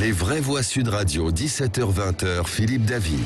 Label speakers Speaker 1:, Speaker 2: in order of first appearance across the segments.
Speaker 1: Les vraies voix Sud Radio, 17h-20h, Philippe David.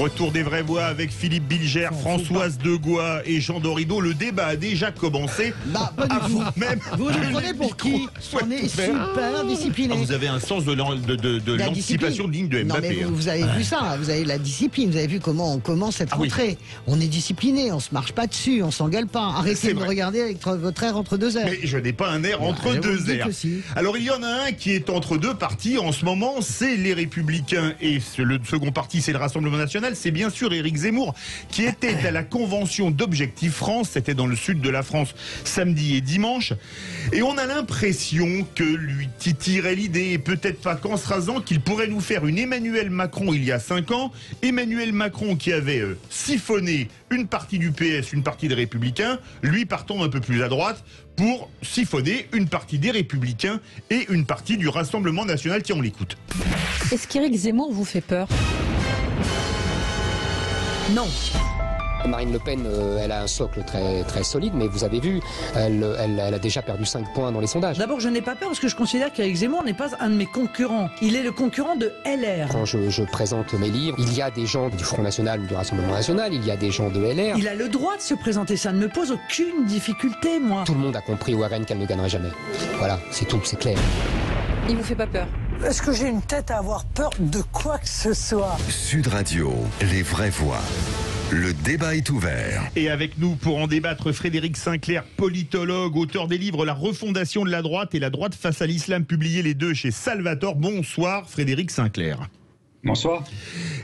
Speaker 2: Retour des vraies voix avec Philippe Bilger, Françoise Degois et Jean Dorido. Le débat a déjà commencé.
Speaker 3: Pas du tout.
Speaker 2: Même
Speaker 3: vous le prenez pour qui? On est super discipliné.
Speaker 2: Vous avez un sens de l'anticipation digne de Mbappé.
Speaker 3: Non, mais vous avez vu ça, vous avez la discipline, vous avez vu comment on commence cette rentrée. Oui. On est discipliné, on se marche pas dessus, on s'engueule pas. Arrêtez de me regarder avec votre air entre deux airs.
Speaker 2: Mais je n'ai pas un air entre deux airs. Alors il y en a un qui est entre deux partis en ce moment, c'est les Républicains, et le second parti c'est le Rassemblement National. C'est bien sûr Éric Zemmour qui était à la convention d'Objectif France, c'était dans le sud de la France samedi et dimanche, et on a l'impression que lui titillerait l'idée, et peut-être pas qu'en se rasant, qu'il pourrait nous faire une Emmanuel Macron il y a 5 ans, Emmanuel Macron qui avait siphonné une partie du PS, une partie des Républicains, lui partant un peu plus à droite pour siphonner une partie des Républicains et une partie du Rassemblement National. Tiens, on l'écoute.
Speaker 4: Est-ce qu'Éric Zemmour vous fait peur ?
Speaker 3: Non.
Speaker 5: Marine Le Pen, elle a un socle très, très solide, mais vous avez vu, elle a déjà perdu 5 points dans les sondages.
Speaker 6: D'abord, je n'ai pas peur parce que je considère qu'Éric Zemmour n'est pas un de mes concurrents. Il est le concurrent de LR.
Speaker 5: Quand je présente mes livres, il y a des gens du Front National ou du Rassemblement National, il y a des gens de LR.
Speaker 6: Il a le droit de se présenter, ça ne me pose aucune difficulté, moi.
Speaker 5: Tout le monde a compris au RN qu'elle ne gagnerait jamais. Voilà, c'est tout, c'est clair.
Speaker 4: Il vous fait pas peur ?
Speaker 7: Est-ce que j'ai une tête à avoir peur de quoi que ce soit?
Speaker 1: Sud Radio, les vraies voix. Le débat est ouvert.
Speaker 2: Et avec nous pour en débattre, Frédéric Sinclair, politologue, auteur des livres La refondation de la droite et La droite face à l'islam, publiés les deux chez Salvatore. Bonsoir Frédéric Sinclair.
Speaker 8: Bonsoir.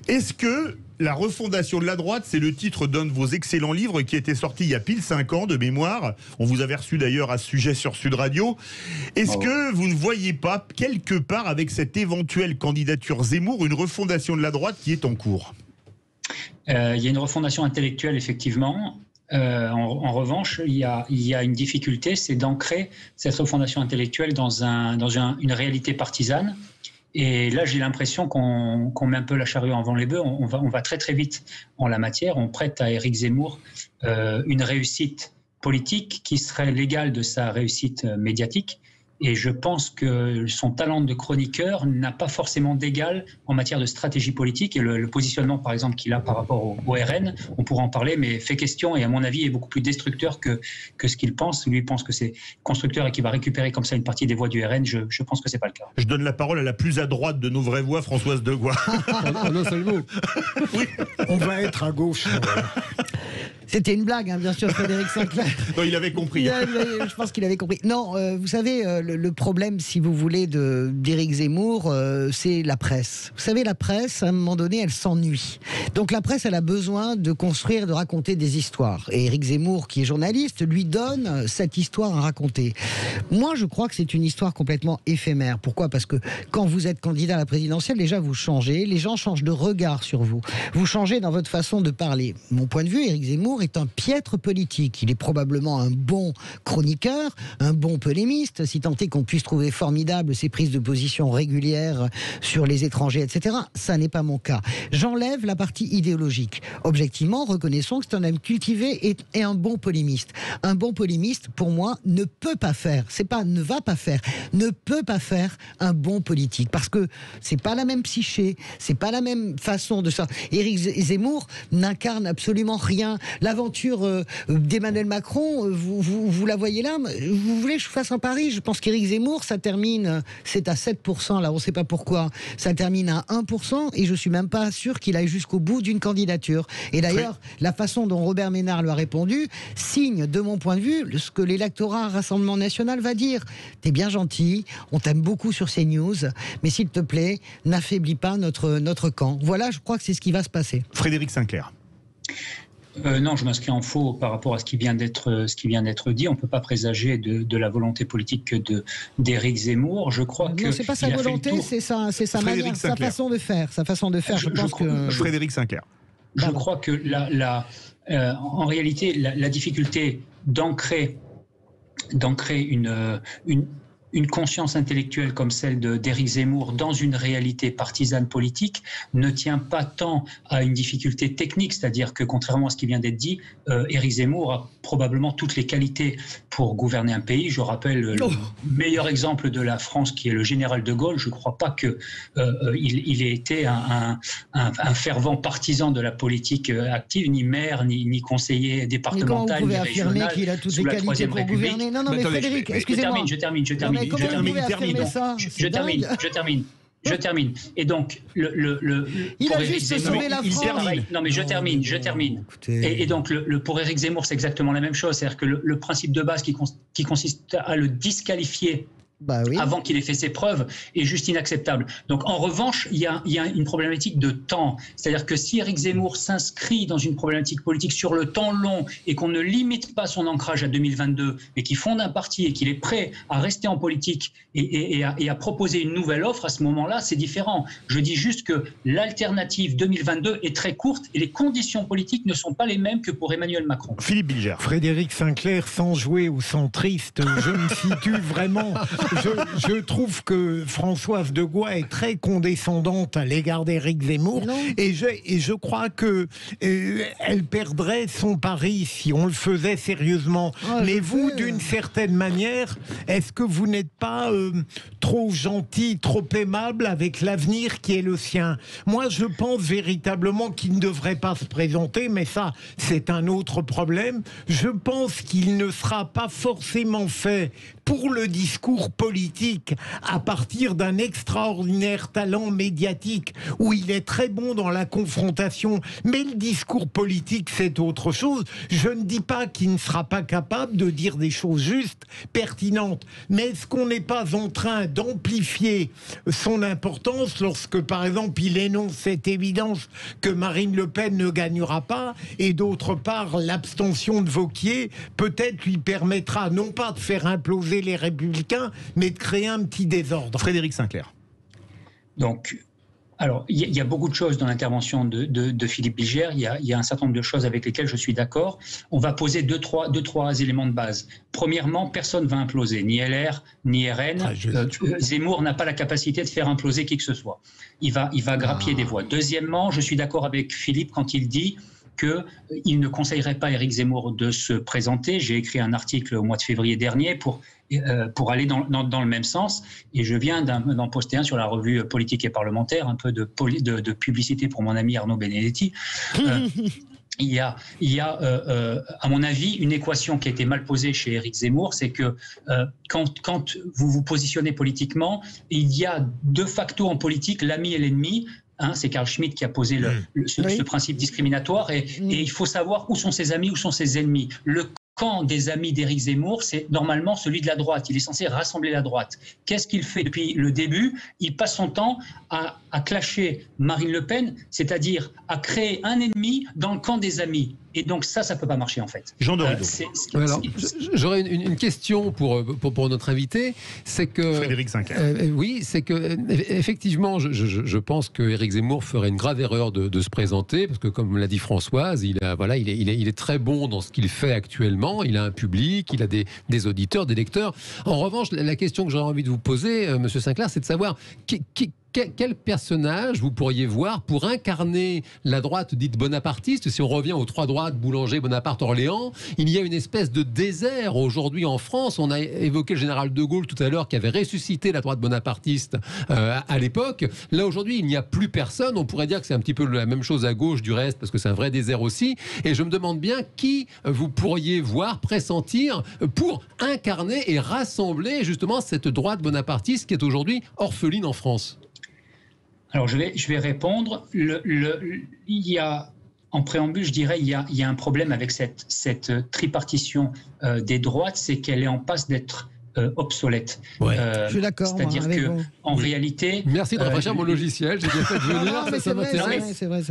Speaker 2: Est-ce que La refondation de la droite, c'est le titre d'un de vos excellents livres qui était sorti il y a pile 5 ans de mémoire. On vous avait reçu d'ailleurs à ce sujet sur Sud Radio. Est-ce que vous ne voyez pas quelque part avec cette éventuelle candidature Zemmour une refondation de la droite qui est en cours ?
Speaker 8: Il y a une refondation intellectuelle, effectivement. En revanche, il y a une difficulté, c'est d'ancrer cette refondation intellectuelle dans une réalité partisane. Et là, j'ai l'impression qu'on met un peu la charrue avant les bœufs. On va très très vite en la matière. On prête à Éric Zemmour une réussite politique qui serait l'égale de sa réussite médiatique. Et je pense que son talent de chroniqueur n'a pas forcément d'égal en matière de stratégie politique. Et le positionnement, par exemple, qu'il a par rapport au RN, on pourra en parler, mais fait question et à mon avis est beaucoup plus destructeur que ce qu'il pense. Lui, il pense que c'est constructeur et qu'il va récupérer comme ça une partie des voix du RN. Je pense que c'est pas le cas.
Speaker 2: Je donne la parole à la plus à droite de nos vraies voix, Françoise Degois.
Speaker 9: Non, c'est le mot.
Speaker 2: Oui.
Speaker 9: On va être à gauche.
Speaker 3: C'était une blague, hein, bien sûr, Frédéric Sinclair.
Speaker 2: Non, il avait compris.
Speaker 3: Je pense qu'il avait compris. Non, vous savez, le problème, si vous voulez, d'Éric Zemmour, c'est la presse. Vous savez, la presse, à un moment donné, elle s'ennuie. Donc la presse, elle a besoin de construire, de raconter des histoires. Et Éric Zemmour, qui est journaliste, lui donne cette histoire à raconter. Moi, je crois que c'est une histoire complètement éphémère. Pourquoi ? Parce que quand vous êtes candidat à la présidentielle, déjà, vous changez. Les gens changent de regard sur vous. Vous changez dans votre façon de parler. Mon point de vue, Éric Zemmour est un piètre politique. Il est probablement un bon chroniqueur, un bon polémiste, si tant est qu'on puisse trouver formidable ses prises de position régulières sur les étrangers, etc. Ça n'est pas mon cas. J'enlève la partie idéologique. Objectivement, reconnaissons que c'est un homme cultivé et un bon polémiste. Un bon polémiste, pour moi, ne peut pas faire, ne peut pas faire un bon politique. Parce que c'est pas la même psyché, c'est pas la même façon de ça. Éric Zemmour n'incarne absolument rien. L'aventure d'Emmanuel Macron, vous la voyez là. Vous voulez que je fasse un pari ? Je pense qu'Éric Zemmour, ça termine, c'est à 7%, là, on ne sait pas pourquoi. Ça termine à 1%, et je ne suis même pas sûr qu'il aille jusqu'au bout d'une candidature. Et d'ailleurs, la façon dont Robert Ménard lui a répondu signe, de mon point de vue, ce que l'électorat Rassemblement National va dire. T'es bien gentil, on t'aime beaucoup sur CNews, mais s'il te plaît, n'affaiblis pas notre camp. Voilà, je crois que c'est ce qui va se passer.
Speaker 2: Frédéric Sinclair.
Speaker 8: Non, je m'inscris en faux par rapport à ce qui vient d'être dit. On ne peut pas présager de la volonté politique d'Éric Zemmour. Je crois que
Speaker 3: non, c'est pas sa volonté, c'est sa manière, sa façon de faire.
Speaker 2: Frédéric Sinclair.
Speaker 8: Je crois que en réalité, la difficulté d'ancrer une conscience intellectuelle comme celle d'Éric Zemmour dans une réalité partisane politique ne tient pas tant à une difficulté technique, c'est-à-dire que contrairement à ce qui vient d'être dit, Éric Zemmour a probablement toutes les qualités pour gouverner un pays. Je rappelle le meilleur exemple de la France qui est le général de Gaulle. Je ne crois pas qu'il ait été un fervent partisan de la politique active, ni maire, ni conseiller départemental, ni régional.
Speaker 3: Qu'il a toutes les qualités pour gouverner. Non, mais Frédéric, excusez-moi.
Speaker 8: Je termine. Et donc,
Speaker 3: il a juste sauvé la France.
Speaker 8: Non, mais je termine. Et donc, pour Éric Zemmour, c'est exactement la même chose. C'est-à-dire que le principe de base qui consiste à le disqualifier avant qu'il ait fait ses preuves est juste inacceptable. Donc en revanche, il y a une problématique de temps. C'est-à-dire que si Éric Zemmour s'inscrit dans une problématique politique sur le temps long et qu'on ne limite pas son ancrage à 2022, mais qu'il fonde un parti et qu'il est prêt à rester en politique et à proposer une nouvelle offre, à ce moment-là, c'est différent. Je dis juste que l'alternative 2022 est très courte et les conditions politiques ne sont pas les mêmes que pour Emmanuel Macron.
Speaker 2: Philippe Bilger.
Speaker 9: Frédéric Sinclair, sans jouer au centriste, je me situe vraiment... Je trouve que Françoise de Gois est très condescendante à l'égard d'Éric Zemmour et je crois que elle perdrait son pari si on le faisait sérieusement. Mais vous, d'une certaine manière, est-ce que vous n'êtes pas trop gentil, trop aimable avec l'avenir qui est le sien? Moi, je pense véritablement qu'il ne devrait pas se présenter, mais ça, c'est un autre problème. Je pense qu'il ne sera pas forcément fait pour le discours politique à partir d'un extraordinaire talent médiatique où il est très bon dans la confrontation, mais le discours politique c'est autre chose. Je ne dis pas qu'il ne sera pas capable de dire des choses justes, pertinentes, mais est-ce qu'on n'est pas en train d'amplifier son importance lorsque par exemple il énonce cette évidence que Marine Le Pen ne gagnera pas, et d'autre part l'abstention de Wauquiez peut-être lui permettra non pas de faire imploser les Républicains, mais de créer un petit désordre.
Speaker 2: Frédéric Sinclair.
Speaker 8: Donc, alors, il y a beaucoup de choses dans l'intervention de Philippe Bilger. Il y a un certain nombre de choses avec lesquelles je suis d'accord. On va poser deux, trois éléments de base. Premièrement, personne ne va imploser, ni LR, ni RN. Zemmour n'a pas la capacité de faire imploser qui que ce soit. Il va grappiller des voix. Deuxièmement, je suis d'accord avec Philippe quand il dit qu'il ne conseillerait pas Éric Zemmour de se présenter. J'ai écrit un article au mois de février dernier pour aller dans le même sens, et je viens d'en poster un sur la revue Politique et Parlementaire, un peu de publicité pour mon ami Arnaud Benedetti. Il y a à mon avis, une équation qui a été mal posée chez Éric Zemmour, c'est que quand vous vous positionnez politiquement, il y a de facto en politique l'ami et l'ennemi. C'est Carl Schmitt qui a posé ce principe discriminatoire, et il faut savoir où sont ses amis, où sont ses ennemis. Le camp des amis d'Éric Zemmour, c'est normalement celui de la droite. Il est censé rassembler la droite. Qu'est-ce qu'il fait depuis le début? Il passe son temps à clasher Marine Le Pen, c'est-à-dire à créer un ennemi dans le camp des amis. Et donc ça ne peut pas marcher en fait.
Speaker 2: Jean Dorido.
Speaker 10: J'aurais une question pour notre invité. C'est que
Speaker 2: Frédéric Sinclair.
Speaker 10: Oui, c'est que effectivement, je pense que Éric Zemmour ferait une grave erreur de se présenter, parce que comme l'a dit Françoise, il est très bon dans ce qu'il fait actuellement. Il a un public, il a des auditeurs, des lecteurs. En revanche, la question que j'aurais envie de vous poser, Monsieur Sinclair, c'est de savoir quel personnage vous pourriez voir pour incarner la droite dite bonapartiste? Si on revient aux trois droites, Boulanger, Bonaparte, Orléans, il y a une espèce de désert aujourd'hui en France. On a évoqué le général de Gaulle tout à l'heure qui avait ressuscité la droite bonapartiste à l'époque. Là aujourd'hui, il n'y a plus personne. On pourrait dire que c'est un petit peu la même chose à gauche du reste, parce que c'est un vrai désert aussi. Et je me demande bien qui vous pourriez voir, pressentir pour incarner et rassembler justement cette droite bonapartiste qui est aujourd'hui orpheline en France.
Speaker 8: Alors je vais répondre. Il y a, en préambule, je dirais, il y a un problème avec cette tripartition des droites, c'est qu'elle est en passe d'être obsolète.
Speaker 3: Je suis d'accord.
Speaker 8: C'est-à-dire qu'en réalité...
Speaker 10: Merci de rafraîchir mon logiciel, j'ai bien fait de venir, ça m'intéresse.
Speaker 3: C'est vrai.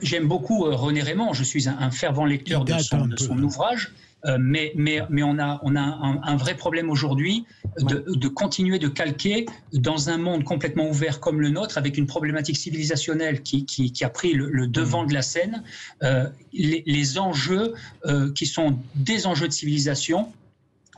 Speaker 8: J'aime beaucoup René Raymond, je suis un fervent lecteur de son ouvrage. Mais on a un vrai problème aujourd'hui de continuer de calquer dans un monde complètement ouvert comme le nôtre, avec une problématique civilisationnelle qui a pris le devant de la scène, les enjeux qui sont des enjeux de civilisation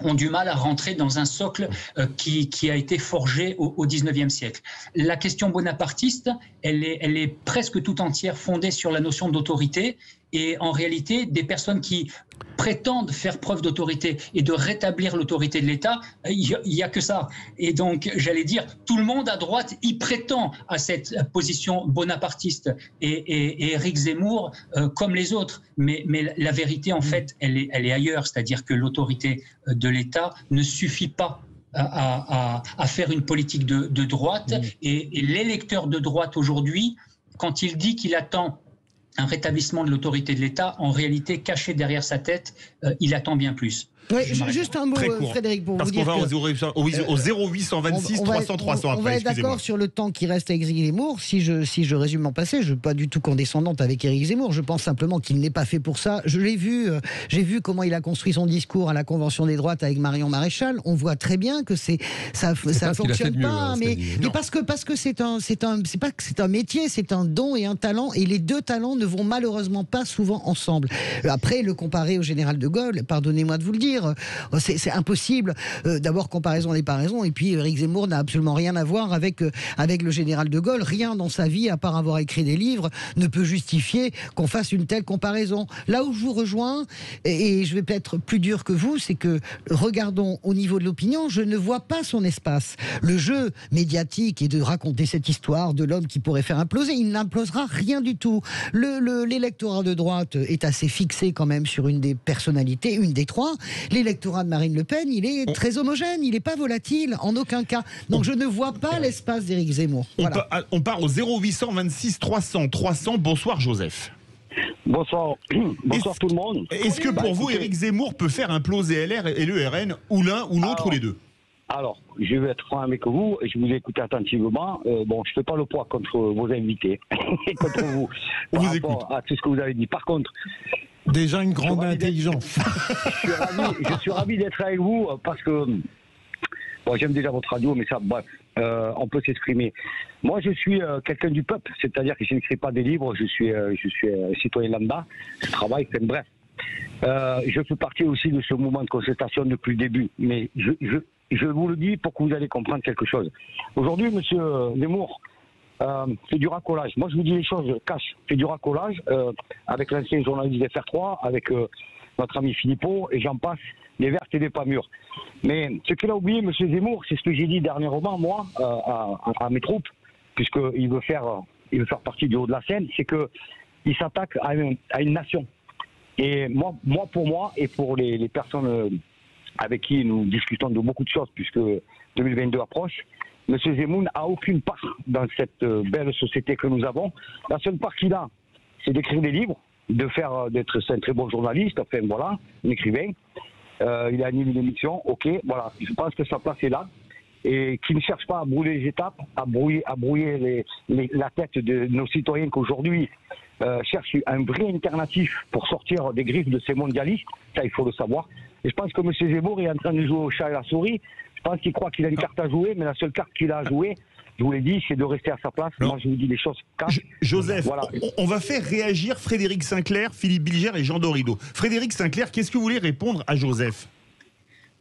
Speaker 8: ont du mal à rentrer dans un socle qui a été forgé au XIXe siècle. La question bonapartiste, elle est presque tout entière fondée sur la notion d'autorité, et en réalité, des personnes qui prétendent faire preuve d'autorité et de rétablir l'autorité de l'État, il n'y a que ça. Et donc, j'allais dire, tout le monde à droite y prétend à cette position bonapartiste, et Éric Zemmour, comme les autres. Mais la vérité, en fait, elle est ailleurs, c'est-à-dire que l'autorité de l'État ne suffit pas à faire une politique de droite, et l'électeur de droite aujourd'hui, quand il dit qu'il attend un rétablissement de l'autorité de l'État, en réalité, caché derrière sa tête, il attend bien plus.
Speaker 3: Oui, juste un mot, Frédéric, pour vous dire
Speaker 2: parce qu'on va au 0826 300 300 après.
Speaker 3: On va être d'accord sur le temps qui reste à Éric Zemmour. Si je résume mon passé, je ne suis pas du tout condescendante avec Éric Zemmour. Je pense simplement qu'il n'est pas fait pour ça. Je l'ai vu, j'ai vu comment il a construit son discours à la Convention des droites avec Marion Maréchal. On voit très bien que ça fonctionne pas, mais parce que c'est pas que c'est un métier, c'est un don et un talent, et les deux talents ne vont malheureusement pas souvent ensemble. Après, le comparer au général de Gaulle, pardonnez-moi de vous le dire, c'est impossible. D'abord, comparaison des paraisons, et puis Éric Zemmour n'a absolument rien à voir avec le général de Gaulle. Rien dans sa vie, à part avoir écrit des livres, ne peut justifier qu'on fasse une telle comparaison. Là où je vous rejoins, et je vais peut-être plus dur que vous, c'est que, regardons au niveau de l'opinion, je ne vois pas son espace. Le jeu médiatique est de raconter cette histoire de l'homme qui pourrait faire imploser. Il n'implosera rien du tout. L'électorat de droite est assez fixé quand même sur une des personnalités, une des trois. L'électorat de Marine Le Pen, il est très homogène, il n'est pas volatile, en aucun cas. Donc je ne vois pas l'espace d'Éric Zemmour. Voilà.
Speaker 2: On part au 0826 300 300. Bonsoir Joseph.
Speaker 11: Bonsoir. Bonsoir tout le monde.
Speaker 2: Est-ce que pour vous, Éric Zemmour peut faire imploser LR et le RN, ou l'un ou l'autre, ou les deux?
Speaker 11: Alors, je vais être franc avec vous, et je vous ai écouté attentivement. Je ne fais pas le poids contre vos invités, et contre vous, par rapport à tout ce que vous avez dit. Par contre,
Speaker 9: déjà une grande intelligence.
Speaker 11: Je suis ravi d'être avec vous, parce que j'aime déjà votre radio, mais ça, bref, on peut s'exprimer. Moi, je suis quelqu'un du peuple, c'est-à-dire que je n'écris pas des livres, je suis citoyen lambda, je travaille, bref. Je fais partie aussi de ce mouvement de concertation depuis le début, mais je vous le dis pour que vous allez comprendre quelque chose. Aujourd'hui, monsieur Zemmour fait du racolage. Moi, je vous dis les choses cash. Fait du racolage avec l'ancien journaliste FR3, avec notre ami Philippot, et j'en passe, les vertes et les pas mûres. Mais ce qu'il a oublié, monsieur Zemmour, c'est ce que j'ai dit dernièrement, moi, à mes troupes, puisqu'il veut faire partie du haut de la scène, c'est qu'il s'attaque à une nation. Et moi, pour moi, et pour les personnes avec qui nous discutons de beaucoup de choses, puisque 2022 approche, M. Zemmour n'a aucune part dans cette belle société que nous avons. La seule part qu'il a, c'est d'écrire des livres, d'être un très bon journaliste, enfin voilà, un écrivain. Il a animé une émission, ok, voilà, je pense que sa place est là. Et qui ne cherche pas à brûler les étapes, à brouiller la tête de nos citoyens qu'aujourd'hui cherchent un vrai alternatif pour sortir des griffes de ces mondialistes, ça il faut le savoir. Et je pense que M. Zemmour est en train de jouer au chat et la souris. Je pense qu'il croit qu'il a une carte à jouer, mais la seule carte qu'il a à jouer, je vous l'ai dit, c'est de rester à sa place.
Speaker 2: Non.
Speaker 11: Moi, je vous dis les choses cash.
Speaker 2: Joseph,
Speaker 11: voilà.
Speaker 2: On va faire réagir Frédéric Sinclair, Philippe Bilger et Jean Dorido. Frédéric Sinclair, qu'est-ce que vous voulez répondre à Joseph?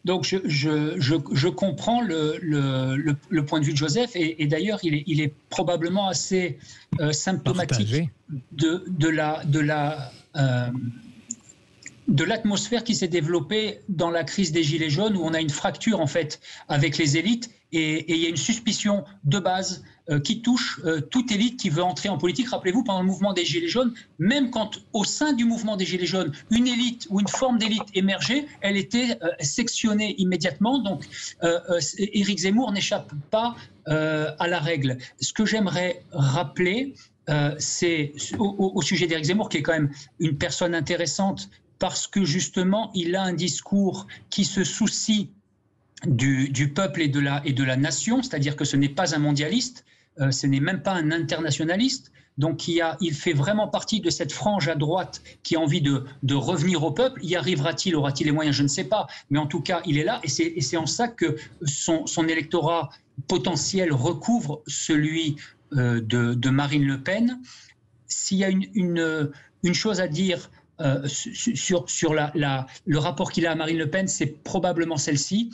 Speaker 8: Donc je comprends le point de vue de Joseph, et d'ailleurs il est probablement assez symptomatique de l'atmosphère qui s'est développée dans la crise des Gilets jaunes, où on a une fracture en fait avec les élites, et il y a une suspicion de base qui touche toute élite qui veut entrer en politique. Rappelez-vous, pendant le mouvement des Gilets jaunes, même quand au sein du mouvement des Gilets jaunes, une élite ou une forme d'élite émergeait, elle était sectionnée immédiatement. Donc Éric Zemmour n'échappe pas à la règle. Ce que j'aimerais rappeler, c'est au sujet d'Éric Zemmour, qui est quand même une personne intéressante, parce que justement, il a un discours qui se soucie du peuple et de la nation, c'est-à-dire que ce n'est pas un mondialiste, ce n'est même pas un internationaliste. Donc il fait vraiment partie de cette frange à droite qui a envie de revenir au peuple. Y arrivera-t-il, aura-t-il les moyens? Je ne sais pas. Mais en tout cas, il est là, et c'est en ça que son électorat potentiel recouvre celui de Marine Le Pen. S'il y a une chose à dire sur le rapport qu'il a à Marine Le Pen, c'est probablement celle-ci.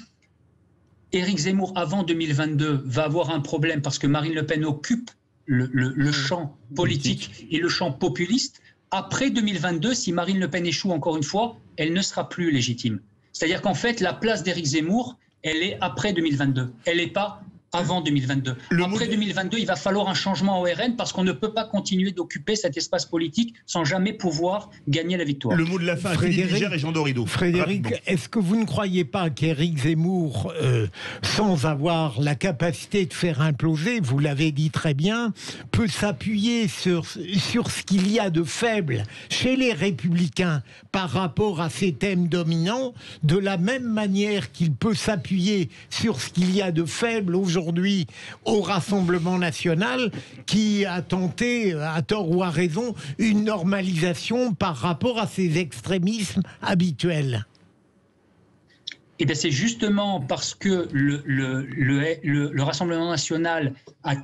Speaker 8: Éric Zemmour, avant 2022, va avoir un problème parce que Marine Le Pen occupe le champ politique et le champ populiste. Après 2022, si Marine Le Pen échoue encore une fois, elle ne sera plus légitime. C'est-à-dire qu'en fait, la place d'Éric Zemmour, elle est après 2022. Elle n'est pas avant 2022. Après 2022, il va falloir un changement au RN parce qu'on ne peut pas continuer d'occuper cet espace politique sans jamais pouvoir gagner la victoire.
Speaker 2: Le mot de la fin, Philippe Vigère et Jean Dorido.
Speaker 9: Frédéric, est-ce que vous ne croyez pas qu'Éric Zemmour, sans avoir la capacité de faire imploser, vous l'avez dit très bien, peut s'appuyer sur ce qu'il y a de faible chez les Républicains par rapport à ces thèmes dominants, de la même manière qu'il peut s'appuyer sur ce qu'il y a de faible aujourd'hui au Rassemblement national, qui a tenté, à tort ou à raison, une normalisation par rapport à ses extrémismes habituels?
Speaker 8: Eh bien, c'est justement parce que le Rassemblement national a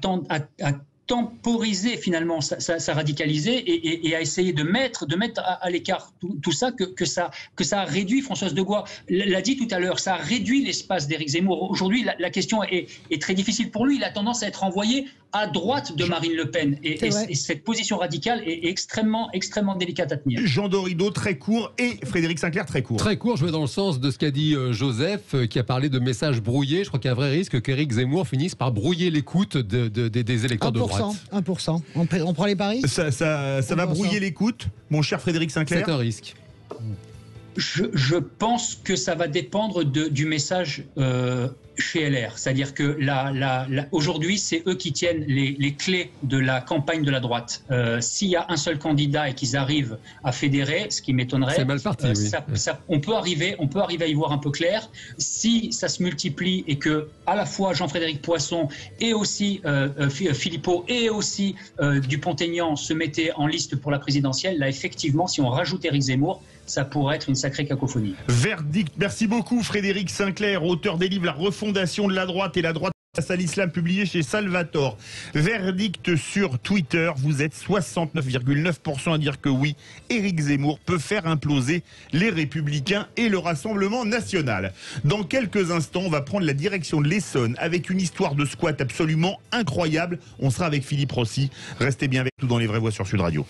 Speaker 8: temporisé finalement sa radicalisé et a essayé de mettre à l'écart tout ça que ça a réduit. Françoise Degois l'a dit tout à l'heure, ça a réduit l'espace d'Éric Zemmour. Aujourd'hui, la question est très difficile pour lui. Il a tendance à être envoyé à droite de Marine Le Pen et cette position radicale est extrêmement délicate à tenir.
Speaker 2: Jean Dorido, très court, et Frédéric Sinclair, très court.
Speaker 10: Très court, je vais dans le sens de ce qu'a dit Joseph, qui a parlé de messages brouillés. Je crois qu'il y a un vrai risque qu'Éric Zemmour finisse par brouiller l'écoute des électeurs de droite.
Speaker 3: 1%. On prend les paris?
Speaker 2: Ça va brouiller l'écoute, mon cher Frédéric Sinclair?
Speaker 10: C'est un risque.
Speaker 8: Je pense que ça va dépendre du message chez LR. C'est-à-dire que aujourd'hui, c'est eux qui tiennent les clés de la campagne de la droite. S'il y a un seul candidat et qu'ils arrivent à fédérer, ce qui m'étonnerait,
Speaker 10: c'est mal parti, oui.
Speaker 8: On peut arriver à y voir un peu clair. Si ça se multiplie et que à la fois Jean-Frédéric Poisson et aussi Philippot et aussi Dupont-Aignan se mettaient en liste pour la présidentielle, là effectivement, si on rajoute Éric Zemmour, ça pourrait être une sacrée cacophonie.
Speaker 2: Verdict. Merci beaucoup Frédéric Sinclair, auteur des livres La refondation de la droite et La droite face à l'islam, publié chez Salvatore. Verdict sur Twitter, vous êtes 69,9% à dire que oui, Éric Zemmour peut faire imploser les Républicains et le Rassemblement national. Dans quelques instants, on va prendre la direction de l'Essonne avec une histoire de squat absolument incroyable. On sera avec Philippe Rossi. Restez bien avec nous dans Les Vraies Voix sur Sud Radio.